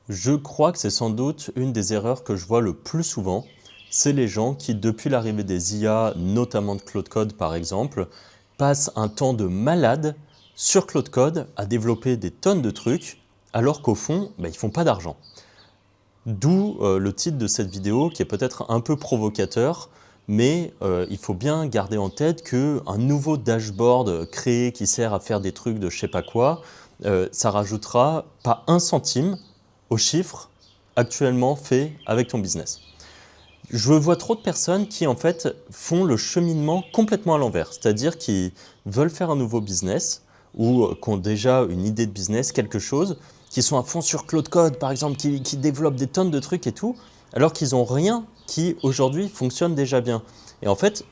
Je crois que c'est sans doute une des erreurs que je vois le plus souvent. C'est les gens qui, depuis l'arrivée des IA, notamment de Claude Code par exemple, passent un temps de malade sur Claude Code à développer des tonnes de trucs, alors qu'au fond, ils ne font pas d'argent. D'où le titre de cette vidéo qui est peut-être un peu provocateur, mais il faut bien garder en tête qu'un nouveau dashboard créé qui sert à faire des trucs de je sais pas quoi, ça rajoutera pas un centime au chiffre actuellement fait avec ton business. Je vois trop de personnes qui en fait font le cheminement complètement à l'envers, c'est-à-dire qui veulent faire un nouveau business ou qui ont déjà une idée de business, quelque chose, qui sont à fond sur Claude Code par exemple, qui développent des tonnes de trucs et tout, alors qu'ils n'ont rien qui aujourd'hui fonctionne déjà bien. Et en fait,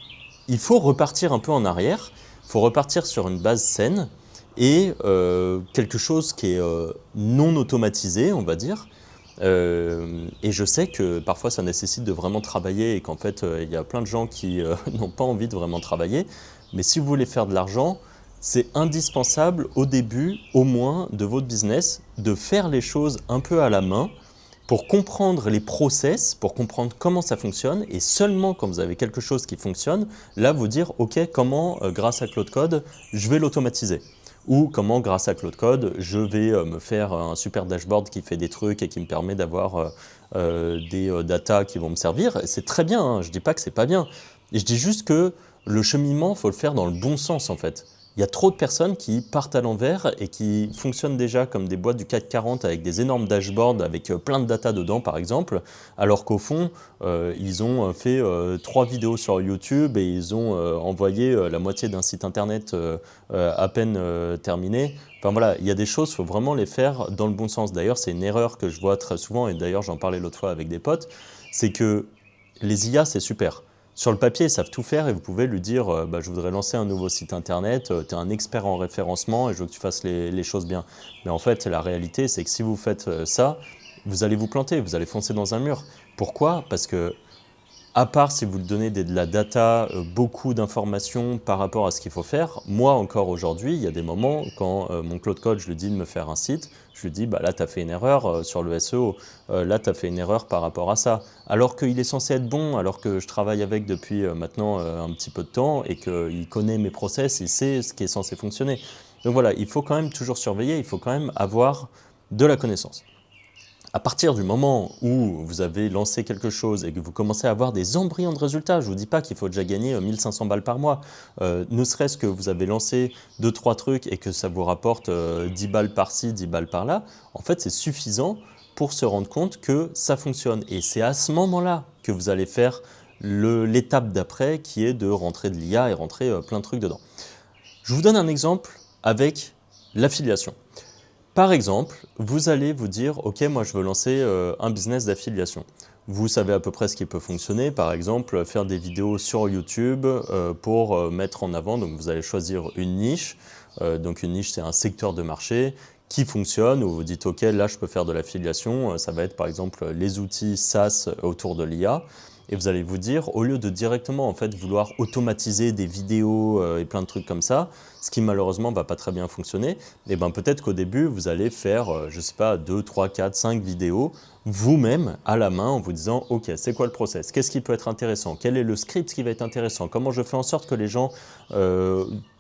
il faut repartir un peu en arrière, il faut repartir sur une base saine et quelque chose qui est non automatisé, on va dire. Et je sais que parfois ça nécessite de vraiment travailler et qu'en fait il y a plein de gens qui n'ont pas envie de vraiment travailler. Mais si vous voulez faire de l'argent, c'est indispensable au début, au moins, de votre business, de faire les choses un peu à la main pour comprendre les process, pour comprendre comment ça fonctionne, et seulement quand vous avez quelque chose qui fonctionne, là vous dire ok, comment grâce à Claude Code je vais l'automatiser, ou comment grâce à Claude Code je vais me faire un super dashboard qui fait des trucs et qui me permet d'avoir des data qui vont me servir. C'est très bien, hein, je ne dis pas que c'est pas bien, et je dis juste que le cheminement, il faut le faire dans le bon sens en fait. Il y a trop de personnes qui partent à l'envers et qui fonctionnent déjà comme des boîtes du CAC 40 avec des énormes dashboards avec plein de data dedans par exemple, alors qu'au fond, ils ont fait 3 vidéos sur YouTube et ils ont envoyé la moitié d'un site internet à peine terminé. Enfin voilà, il y a des choses, il faut vraiment les faire dans le bon sens. D'ailleurs, c'est une erreur que je vois très souvent, et d'ailleurs j'en parlais l'autre fois avec des potes, c'est que les IA, c'est super. Sur le papier, ils savent tout faire et vous pouvez lui dire je voudrais lancer un nouveau site internet, tu es un expert en référencement et je veux que tu fasses les choses bien. Mais en fait, la réalité, c'est que si vous faites ça, vous allez vous planter, vous allez foncer dans un mur. Pourquoi? Parce que à part si vous donnez de la data, beaucoup d'informations par rapport à ce qu'il faut faire, moi encore aujourd'hui, il y a des moments quand mon Claude Code, je lui dis de me faire un site, je lui dis là tu as fait une erreur sur le SEO, là tu as fait une erreur par rapport à ça. Alors qu'il est censé être bon, alors que je travaille avec depuis maintenant un petit peu de temps et qu'il connaît mes process, il sait ce qui est censé fonctionner. Donc voilà, il faut quand même toujours surveiller, il faut quand même avoir de la connaissance. À partir du moment où vous avez lancé quelque chose et que vous commencez à avoir des embryons de résultats, je ne vous dis pas qu'il faut déjà gagner 1500 balles par mois, ne serait-ce que vous avez lancé 2-3 trucs et que ça vous rapporte 10 balles par-ci, 10 balles par-là, en fait c'est suffisant pour se rendre compte que ça fonctionne. Et c'est à ce moment-là que vous allez faire l'étape d'après qui est de rentrer de l'IA et rentrer plein de trucs dedans. Je vous donne un exemple avec l'affiliation. Par exemple, vous allez vous dire, ok, moi je veux lancer un business d'affiliation. Vous savez à peu près ce qui peut fonctionner, par exemple faire des vidéos sur YouTube pour mettre en avant, donc vous allez choisir une niche, donc une niche c'est un secteur de marché qui fonctionne, où vous dites ok, là je peux faire de l'affiliation, ça va être par exemple les outils SaaS autour de l'IA, et vous allez vous dire, au lieu de directement en fait vouloir automatiser des vidéos et plein de trucs comme ça, ce qui malheureusement ne va pas très bien fonctionner, et ben peut-être qu'au début vous allez faire, je sais pas, 2, 3, 4, 5 vidéos vous-même à la main en vous disant ok, c'est quoi le process, qu'est-ce qui peut être intéressant, quel est le script qui va être intéressant, comment je fais en sorte que les gens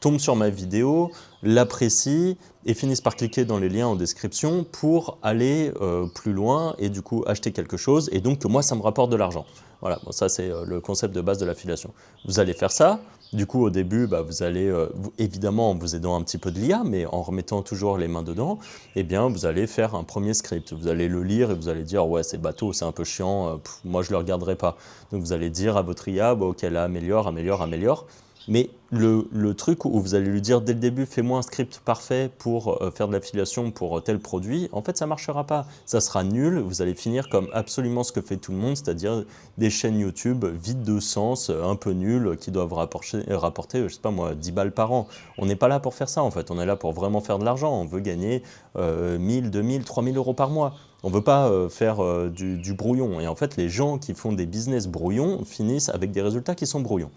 tombent sur ma vidéo, l'apprécient et finissent par cliquer dans les liens en description pour aller plus loin et du coup acheter quelque chose, et donc que moi ça me rapporte de l'argent. Voilà, bon, ça c'est le concept de base de l'affiliation. Vous allez faire ça, du coup au début vous allez, évidemment en vous aidant un petit peu de l'IA, mais en remettant toujours les mains dedans, eh bien vous allez faire un premier script. Vous allez le lire et vous allez dire ouais c'est bateau, c'est un peu chiant, moi je ne le regarderai pas. Donc vous allez dire à votre IA, ok là améliore, améliore, améliore. Mais le truc où vous allez lui dire dès le début, fais-moi un script parfait pour faire de l'affiliation pour tel produit, en fait ça ne marchera pas. Ça sera nul, vous allez finir comme absolument ce que fait tout le monde, c'est-à-dire des chaînes YouTube vides de sens, un peu nulles, qui doivent rapporter, je sais pas moi, 10 balles par an. On n'est pas là pour faire ça en fait, on est là pour vraiment faire de l'argent, on veut gagner 1000, 2000, 3000 euros par mois. On ne veut pas faire du brouillon. Et en fait, les gens qui font des business brouillons finissent avec des résultats qui sont brouillons.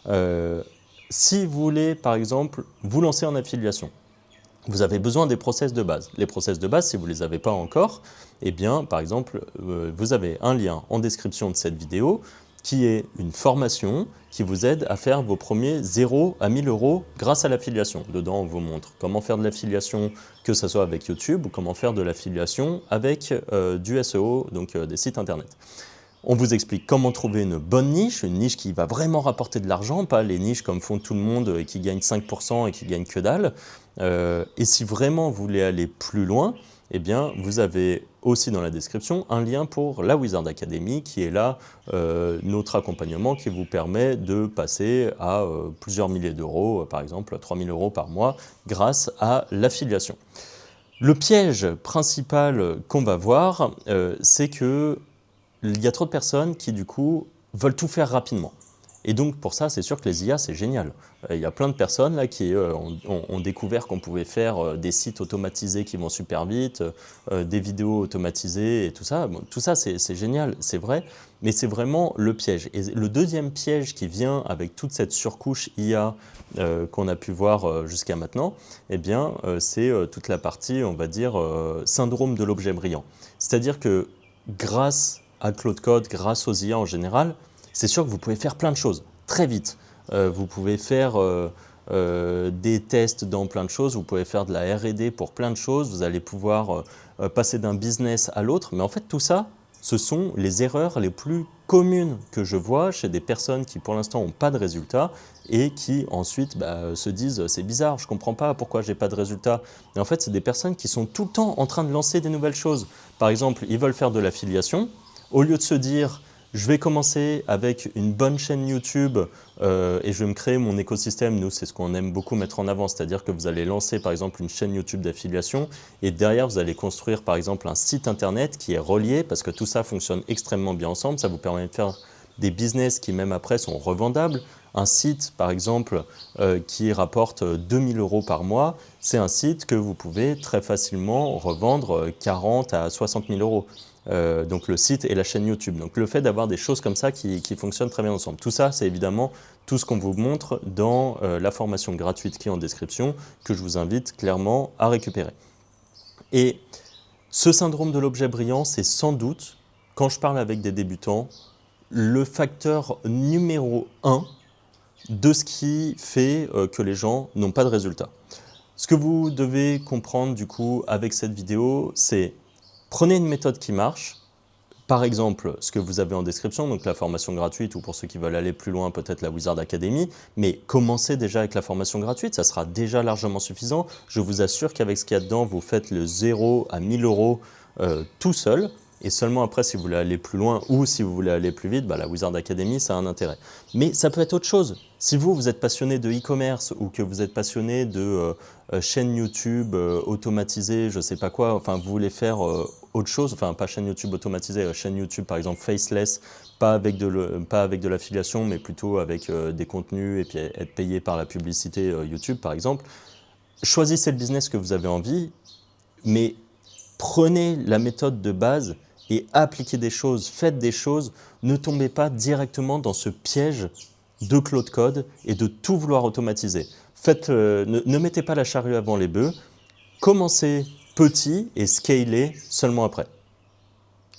Euh, Si vous voulez, par exemple, vous lancer en affiliation, vous avez besoin des process de base. Les process de base, si vous ne les avez pas encore, eh bien, par exemple, vous avez un lien en description de cette vidéo qui est une formation qui vous aide à faire vos premiers 0 à 1000 euros grâce à l'affiliation. Dedans, on vous montre comment faire de l'affiliation, que ce soit avec YouTube, ou comment faire de l'affiliation avec du SEO, donc des sites internet. On vous explique comment trouver une niche qui va vraiment rapporter de l'argent, pas les niches comme font tout le monde et qui gagnent 5% et qui gagnent que dalle. Et si vraiment vous voulez aller plus loin, eh bien, vous avez aussi dans la description un lien pour la Wizard Academy qui est là, notre accompagnement qui vous permet de passer à plusieurs milliers d'euros, par exemple 3000 euros par mois grâce à l'affiliation. Le piège principal qu'on va voir, c'est que il y a trop de personnes qui, du coup, veulent tout faire rapidement. Et donc, pour ça, c'est sûr que les IA, c'est génial. Il y a plein de personnes là, qui ont découvert qu'on pouvait faire des sites automatisés qui vont super vite, des vidéos automatisées et tout ça. Bon, tout ça, c'est génial, c'est vrai, mais c'est vraiment le piège. Et le deuxième piège qui vient avec toute cette surcouche IA qu'on a pu voir jusqu'à maintenant, eh bien, c'est toute la partie, on va dire, syndrome de l'objet brillant. C'est-à-dire que grâce à Claude Code, grâce aux IA en général, c'est sûr que vous pouvez faire plein de choses très vite. Vous pouvez faire des tests dans plein de choses, vous pouvez faire de la R&D pour plein de choses, vous allez pouvoir passer d'un business à l'autre. Mais en fait, tout ça, ce sont les erreurs les plus communes que je vois chez des personnes qui, pour l'instant, n'ont pas de résultats et qui ensuite se disent « c'est bizarre, je ne comprends pas pourquoi je n'ai pas de résultats ». Et en fait, c'est des personnes qui sont tout le temps en train de lancer des nouvelles choses. Par exemple, ils veulent faire de l'affiliation. Au lieu de se dire, je vais commencer avec une bonne chaîne YouTube et je vais me créer mon écosystème, nous c'est ce qu'on aime beaucoup mettre en avant, c'est-à-dire que vous allez lancer par exemple une chaîne YouTube d'affiliation et derrière vous allez construire par exemple un site internet qui est relié parce que tout ça fonctionne extrêmement bien ensemble, ça vous permet de faire des business qui même après sont revendables. Un site par exemple qui rapporte 2000 euros par mois, c'est un site que vous pouvez très facilement revendre 40 à 60 000 euros. Donc le site et la chaîne YouTube. Donc le fait d'avoir des choses comme ça qui fonctionnent très bien ensemble. Tout ça, c'est évidemment tout ce qu'on vous montre dans la formation gratuite qui est en description, que je vous invite clairement à récupérer. Et ce syndrome de l'objet brillant, c'est sans doute, quand je parle avec des débutants, le facteur numéro 1 de ce qui fait que les gens n'ont pas de résultats. Ce que vous devez comprendre du coup avec cette vidéo, c'est prenez une méthode qui marche, par exemple ce que vous avez en description, donc la formation gratuite ou pour ceux qui veulent aller plus loin peut-être la Wizard Academy, mais commencez déjà avec la formation gratuite, ça sera déjà largement suffisant. Je vous assure qu'avec ce qu'il y a dedans, vous faites le 0 à 1000 euros tout seul. Et seulement après, si vous voulez aller plus loin ou si vous voulez aller plus vite, la Wizard Academy, ça a un intérêt. Mais ça peut être autre chose. Si vous êtes passionné de e-commerce ou que vous êtes passionné de chaîne YouTube automatisée, je ne sais pas quoi, enfin vous voulez faire autre chose, enfin pas chaîne YouTube automatisée, chaîne YouTube par exemple faceless, pas avec de l'affiliation, mais plutôt avec des contenus et puis être payé par la publicité YouTube par exemple, choisissez le business que vous avez envie, mais prenez la méthode de base et appliquez des choses, faites des choses, ne tombez pas directement dans ce piège de Claude Code et de tout vouloir automatiser. Ne mettez pas la charrue avant les bœufs, commencez petit et scalez seulement après.